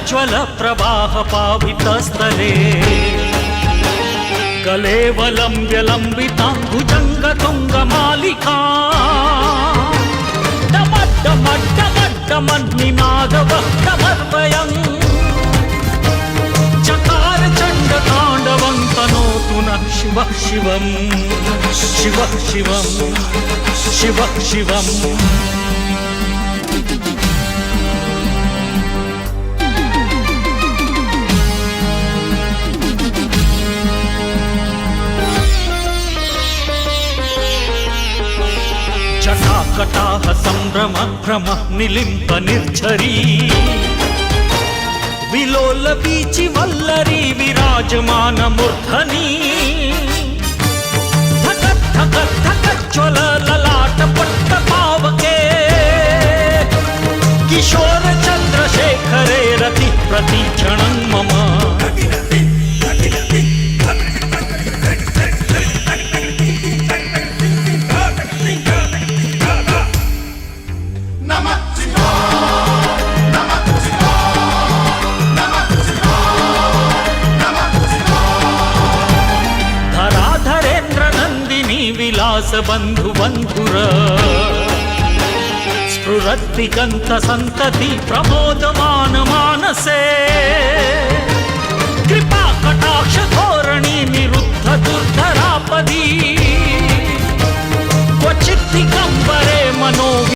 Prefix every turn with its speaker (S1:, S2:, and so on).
S1: ज्वल प्रवाह पावितस्थले कलेवलम्ब्य लम्बिताम्बुजङ्ग तुङ्गमालिका डमड्डमड्डमड्डमन्निनादवह्नमर्वयम् चकार चण्ड ताण्डवं तनोतु नः शिवः शिवम् शिवः शिवम् शिवः शिवम् जटाकटाह संभ्रम भ्रम निलिम्प निर्झरी विलोल बीचि वल्लरी विराजमान मूर्धनी धकत् धकत् धकत् ज्वल ललाट पट्ट पावके किशोर चंद्रशेखरे रति प्रतीक्षणं मम विलास बंधु बंधुर स्फुरद्दिगंत संतति प्रमोदमान मानसे कृपा कटाक्ष धोरणी निरुद्ध दुर्धरापदी क्वचित् दिगंबरे मनो